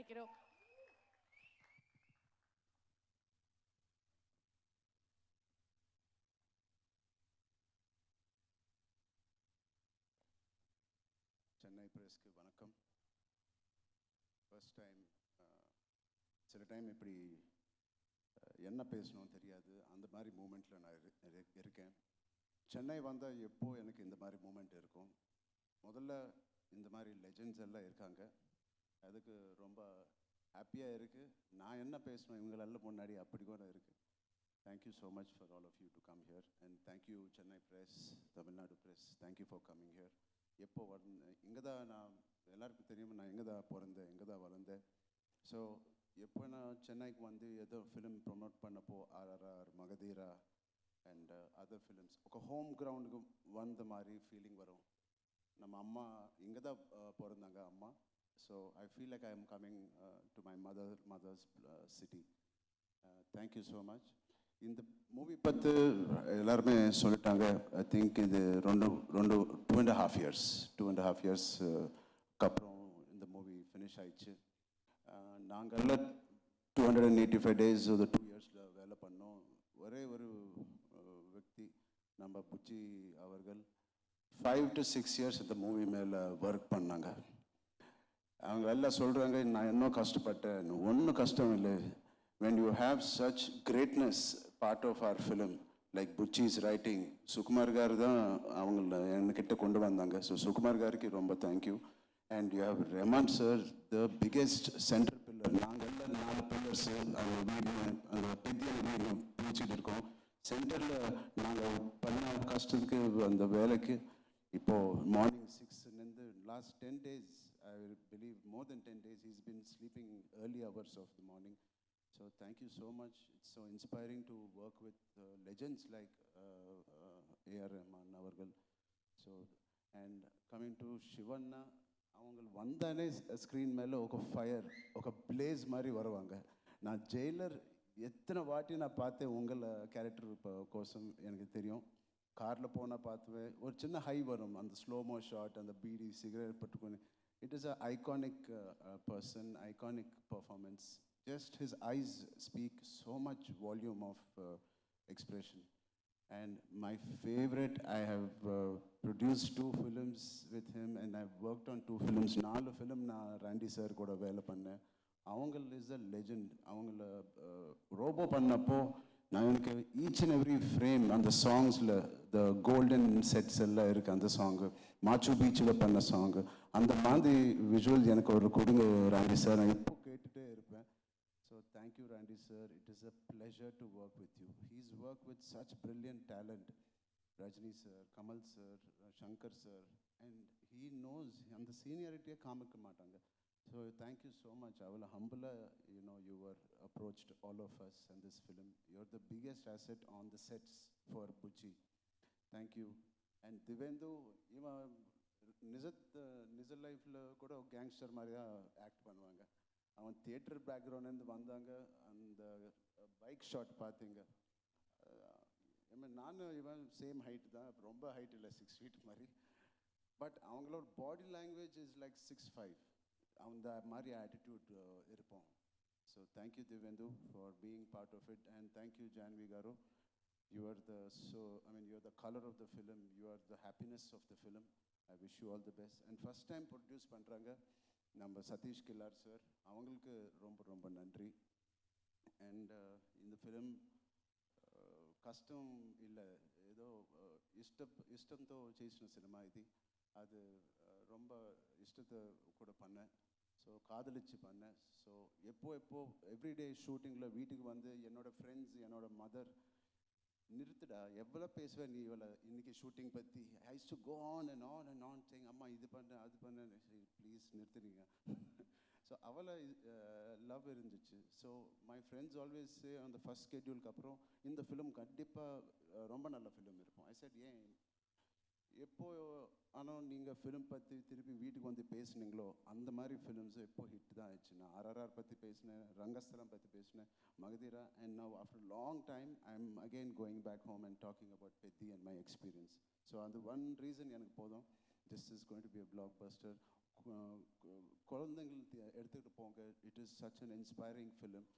நினைக்கிறோம். சென்னை பிரஸ்க்கு வணக்கம். First time சில டைம் இப்படி என்ன பேசணும்னு தெரியாது, அந்த மாதிரி மூமெண்ட்டில் நான் இருக்கேன். சென்னை வந்தால் எப்போ எனக்கு இந்த மாதிரி மூமெண்ட் இருக்கும். முதல்ல இந்த மாதிரி லெஜெண்ட்ஸ் எல்லாம் இருக்காங்க, அதுக்கு ரொம்ப ஹாப்பியாக இருக்குது. நான் என்ன பேசணும் இவங்களெல்லாம் முன்னாடி அப்படி கூட இருக்குது. Thank you so much for all of you to come here and thank you Chennai press, Tamil Nadu press, thank you for coming here. எப்போ இங்கே தான் நான் எல்லாருக்கும் தெரியும், நான் எங்கே தான் பிறந்தேன், எங்கே தான் வளர்ந்தேன். ஸோ எப்போ நான் சென்னைக்கு வந்து ஏதோ ஃபிலிம் ப்ரொமோட் பண்ணப்போ RRR, Magadheera and other films ஒரு ஹோம் கிரவுண்டுக்கு வந்த மாதிரி ஃபீலிங் வரும். நம்ம அம்மா இங்கே தான் பிறந்தாங்க அம்மா. So I feel like I am coming to my mother's city. Thank you so much. இந்த மூவி பற்றி எல்லாருமே சொல்லிட்டாங்க. ஐ திங்க் இது ரெண்டு 2.5 இயர்ஸ் அப்புறம் இந்த மூவி ஃபினிஷ் ஆயிடுச்சு. நாங்கள்லாம் 285 days ஒரு 2 yearsல வேலை பண்ணோம். ஒரே ஒரு व्यक्ति நம்ம புச்சி அவர்கள் 5 to 6 years இந்த மூவி மேலே ஒர்க் பண்ணாங்க. அவங்க எல்லாம் சொல்கிறாங்க நான் இன்னும் கஷ்டப்பட்டேன். ஒன்றும் கஷ்டம் இல்லை. When you have such greatness part of our film, like Buchi's writing, Sukumar garu தான் அவங்கள என்கிட்ட கொண்டு வந்தாங்க. ஸோ சுகுமார் காருக்கு ரொம்ப thank you. And you have ரெமான் sir, the biggest centre pillar. நாங்கள் எல்லாம் 4 pillars அந்த வீடு, அந்த பெரிய வீடு பிடிச்சிட்டு இருக்கோம். சென்டரில் நாங்கள் பண்ண கஷ்டத்துக்கு அந்த வேலைக்கு இப்போது morning 6 last 10 days, I believe more than 10 days, he's been sleeping early hours of the morning. So thank you so much. It's so inspiring to work with legends like A.R. Rahman avargal. So and coming to Shivanna, avangal vandane screen mele oka fire, oka blaze mari varuvanga. Na jailer எத்தனை வாட்டி நான் பார்த்தேன் உங்கள் character கோசம் எனக்கு தெரியும். காரில் போனால் பார்த்துவேன், ஒரு சின்ன ஹை வரும், அந்த ஸ்லோமோ ஷாட், அந்த பீடி சிகரெட் பட்டுக்கொண்டு. It is a iconic person, iconic performance. Just his eyes speak so much volume of expression. And my favorite, I have produced 2 films with him and I've worked on 2 films. 4 film na Randy sir kuda vela panna. Avangal is a legend. Avangala robo pannappo na enakku each and every frame and the songs la the golden sets ella irukku. And the song Machu Beach la panna song and the mandi visual enakku oru kodunga Randy sir, na ippo kettute irupen. So thank you Randy sir, it is a pleasure to work with you. He's worked with such brilliant talent, Rajni sir, Kamal sir, Shankar sir, and he knows and the seniority kaamikka maatanga. So thank you so much. Avala humble, you were approached all of us in this film. You're the biggest asset on the sets for Buchi. Thank you. And Divendu, iva niza life la kuda gangster mariya act பண்ணுவாங்க. அவன் theatre பேக்ரவுண்ட்லேருந்து வந்தாங்க. அந்த bike shot பார்த்தீங்க. நானும் இவன் same height தான், ரொம்ப height இல்லை, 6 feet மாதிரி. பட் அவங்களோட பாடி லாங்குவேஜ் இஸ் லைக் 6'5", அந்த மாதிரி ஆட்டிடியூட் இருப்போம். So thank you Divyendu for being part of it. And thank you Janhvi garu. You are the colour of the film, you are the happiness of the film. I wish you all the best. And first time produce பண்ணுறாங்க நம்ம Satish கில்லார் sir, அவங்களுக்கு ரொம்ப ரொம்ப நன்றி. And இந்த film కష్టం இல்லை, ఏదో ఇష్టంతో చేసిన సినిమా ఇది. அது ரொம்ப இஷ்டத்தை கூட பண்ணேன். ஸோ காதலிச்சு பண்ணேன். ஸோ எப்போ எவ்ரிடே ஷூட்டிங்கில் வீட்டுக்கு வந்து என்னோடய ஃப்ரெண்ட்ஸ், என்னோடய மதர், நிறுத்துடா எவ்வளோ பேசுவேன் நீ இவ்வளோ இன்றைக்கி ஷூட்டிங் பற்றி, I do go on and on and on saying அம்மா இது பண்ண அது பண்ண, ப்ளீஸ் நிறுத்துறீங்க. ஸோ அவளை லவ் இருந்துச்சு. So my friends always say அந்த ஃபஸ்ட் ஸ்கெட்யூலுக்கு அப்புறம் இந்த ஃபிலிம் கண்டிப்பாக ரொம்ப நல்ல ஃபிலிம் இருக்கும். ஐ செட் ஏன் எப்போ ஆனால் நீங்கள் ஃபிலிம் பற்றி திருப்பி வீட்டுக்கு வந்து பேசுனீங்களோ அந்த மாதிரி ஃபிலிம்ஸ் எப்போ ஹிட் தான் ஆயிடுச்சு. நான் RRR பற்றி பேசினேன், ரங்கஸ்தலம் பற்றி பேசினேன், Magadheera, and now after long time I am again going back home and talking about Peddi and my experience. So அந்த ஒன் ரீசன் எனக்கு போதும். This is going to be a blockbuster. குழந்தைங்களுக்கு எடுத்துக்கிட்டு போங்க. It is such an inspiring film.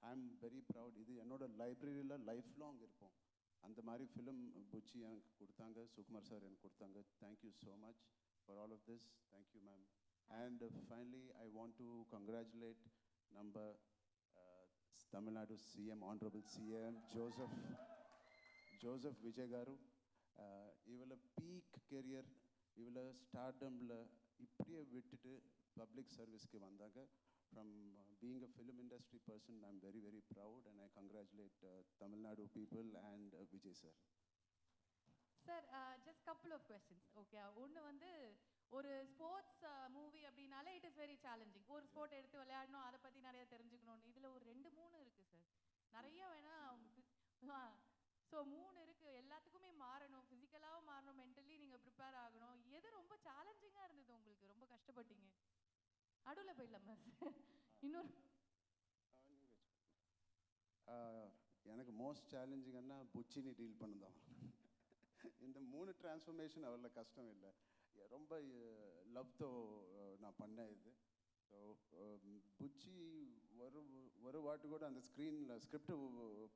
I am very proud. இது என்னோட லைப்ரரியில் life long இருக்கும். அந்த மாதிரி ஃபிலிம் புச்சி எனக்கு கொடுத்தாங்க, சுகுமார் சார் எனக்கு கொடுத்தாங்க. Thank you so much for all of this. Thank you ma'am. And finally I want to congratulate நம்ம Tamil Nadu CM, honourable CM Joseph Vijay car. இவளை பீக் கெரியர், இவளை ஸ்டார்டமில் இப்படியே விட்டுட்டு பப்ளிக் சர்வீஸ்க்கு வந்தாங்க. From being a film industry person, I'm very, very proud, and I congratulate Tamil Nadu people and Vijay sir. Sir, just couple of questions. Okay, ஒன்று வந்து ஒரு sports movie அப்படின்னாலே it is very challenging. ஒரு sport எடுத்து விளையாடணும், அதை பற்றி நிறைய தெரிஞ்சுக்கணும். இதில் ஒரு 2-3 இருக்குது சார். நிறைய வேணால் அவங்க ஸோ 3 இருக்குது. எல்லாத்துக்குமே மாறணும், ஃபிசிக்கலாகவும் மாறணும், மென்டலி நீங்கள் ப்ரிப்பேர் ஆகணும். எது ரொம்ப சேலஞ்சிங்காக இருந்தது உங்களுக்கு? ரொம்ப கஷ்டப்பட்டீங்க? நடுவில் போயிடலாமா சார்? இன்னொரு எனக்கு மோஸ்ட் சேலஞ்சிங்னா புச்சினி டீல் பண்ணுதான். இந்த 3 டிரான்ஸ்ஃபர்மேஷன் அவ்வளோ கஷ்டம் இல்லை. ரொம்ப லவ்தோ நான் பண்ணேன் இது. ஸோ புச்சி ஒரு வாட்டு கூட அந்த ஸ்கிரிப்டு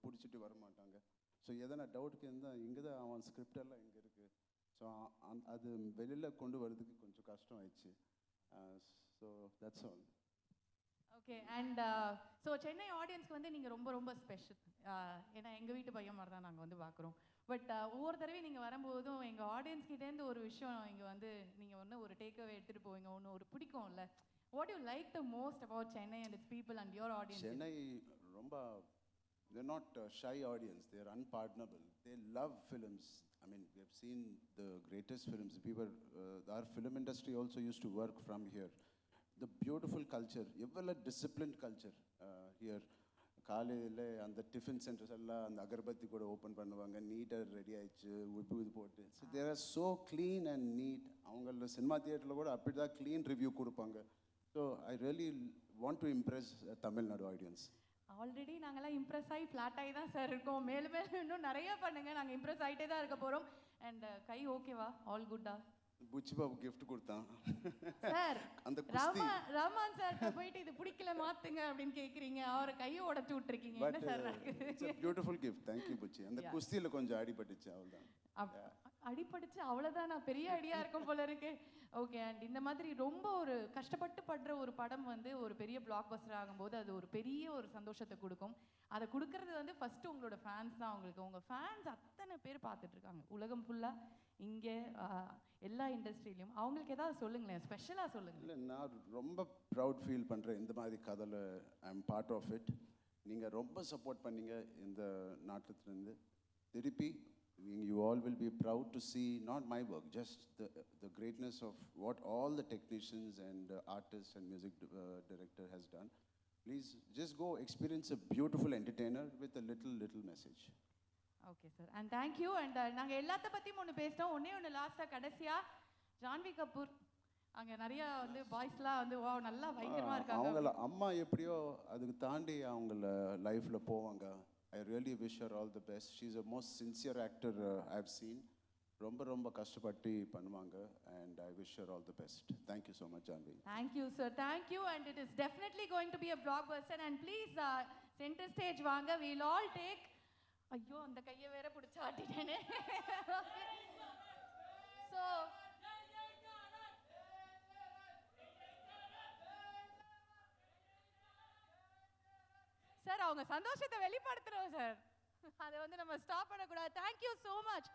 பிடிச்சிட்டு வர மாட்டாங்க. ஸோ எதனா டவுட்டுக்கு இருந்தால் இங்கே தான் அவன் ஸ்கிரிப்டெல்லாம் இங்கே இருக்குது. ஸோ அது வெளியில் கொண்டு வரதுக்கு கொஞ்சம் கஷ்டம் ஆயிடுச்சு. So that's all. Okay. And so Chennai ஆடியன்ஸ்க்கு வந்து நீங்கள் ரொம்ப ரொம்ப ஸ்பெஷல். ஏன்னா எங்கள் வீட்டு பையன் மாதிரி தான் நாங்கள் வந்து பார்க்குறோம். பட் ஒவ்வொரு தடவையும் நீங்கள் வரும்போதும் எங்கள் ஆடியன்ஸ்கிட்டேருந்து ஒரு விஷயம் இங்கே வந்து நீங்கள் ஒன்று ஒரு டேக்அவே எடுத்துகிட்டு போவீங்க, ஒன்று ஒரு பிடிக்கும்ல. What you like the most about Chennai and its people and your audience? Chennai ரொம்ப they're not shy audience. They're unpardonable. They love films. I mean, we have seen the greatest films. Our film industry also used to work from here. The beautiful culture, எவ்வளோ disciplined culture here. காலையில் அந்த tiffin centres எல்லாம் அந்த அகர்பத்தி கூட open பண்ணுவாங்க, நீட்டாக ready ஆயிடுச்சு, உப்பு இது போட்டு. So there are so clean and neat. அவங்கள சினிமா தியேட்டரில் கூட அப்படி தான் க்ளீன் ரிவ்யூ கொடுப்பாங்க. So I really want to impress Tamil Nadu audience. Already நாங்கள்லாம் இம்ப்ரெஸ் ஆகி ஃப்ளாட் ஆகி தான் சார் இருக்கோம். மேலும் மேலும் இன்னும் நிறைய பண்ணுங்கள், நாங்கள் இம்ப்ரெஸ் ஆகிட்டே தான் இருக்க போகிறோம். அண்ட் கை ஓகேவா? ஆல் குட்டா? புச்சி பாபு கிஃப்ட் கொடுத்தான் சார். அந்த ரஹ்மான் சார் போயிட்டு இது பிடிக்கல மாத்துங்க அப்படின்னு கேக்குறீங்க, அவரை கையை உடைச்சு விட்டுருக்கீங்க. என்ன சார் நடக்குது? It's a beautiful gift. Thank you Buchi. அந்த குஸ்தியில கொஞ்சம் அடிபட்டுச்சு, அவ்வளவுதான். அடிபட்டுச்சு அவ்வளவுதான். நான் பெரிய அடியா இருக்கும் போல இருக்கு. ஓகே. அண்ட் இந்த மாதிரி ரொம்ப ஒரு கஷ்டப்பட்டு படுற ஒரு படம் வந்து ஒரு பெரிய பிளாக் பஸ்டர் ஆகும்போது அது ஒரு பெரிய ஒரு சந்தோஷத்தை கொடுக்கும். அதை கொடுக்கறது வந்து ஃபர்ஸ்ட் உங்களோட ஃபேன்ஸ் தான். உங்களுக்கு உங்க ஃபேன்ஸ் அத்தனை பேர் பார்த்துட்டு இருக்காங்க உலகம் ஃபுல்லா, இங்கே எல்லா இண்டஸ்ட்ரியிலையும். அவங்களுக்கு ஏதாவது சொல்லுங்களேன், ஸ்பெஷலாக சொல்லுங்கள். இல்லை, நான் ரொம்ப ப்ரவுட் ஃபீல் பண்ணுறேன் இந்த மாதிரி கதையில். I am part of it. நீங்கள் ரொம்ப சப்போர்ட் பண்ணீங்க இந்த நாட்டுலேருந்து. திருப்பி you all will be proud to see not my work, just the greatness of what all the technicians and artists and music director has done. Please just go experience a beautiful entertainer with a little message. Okay sir. And thank you. And நாங்கள் எல்லாத்த பற்றியும் ஒன்று பேசிட்டோம். ஒன்று லாஸ்ட்டாக கடைசியாக ஜான்வி கபூர் அங்கே நிறைய வந்து பாய்ஸ்லாம் வந்து வா நல்லா பயங்கரமாக இருக்காங்க. அவங்கள அம்மா எப்படியோ அதுக்கு தாண்டி அவங்கள லைஃப்பில் போவாங்க. I really wish her all the best. She's the most sincere actor I've seen. ரொம்ப கஷ்டப்பட்டு பண்ணுவாங்க. And I wish her all the best. Thank you so much, Janvi. Thank you, sir. Thank you. And it is definitely going to be a blockbuster. And please, center stage vaanga. We'll all take. ஐயோ, அந்த கையை வேற பிடிச்சி ஆட்டிட்டேனே. So sir, அவங்க சந்தோஷத்தை வெளிப்படுத்துறோம் sir. அதை வந்து நம்ம ஸ்டாப் பண்ணக்கூடாது. Thank you so much.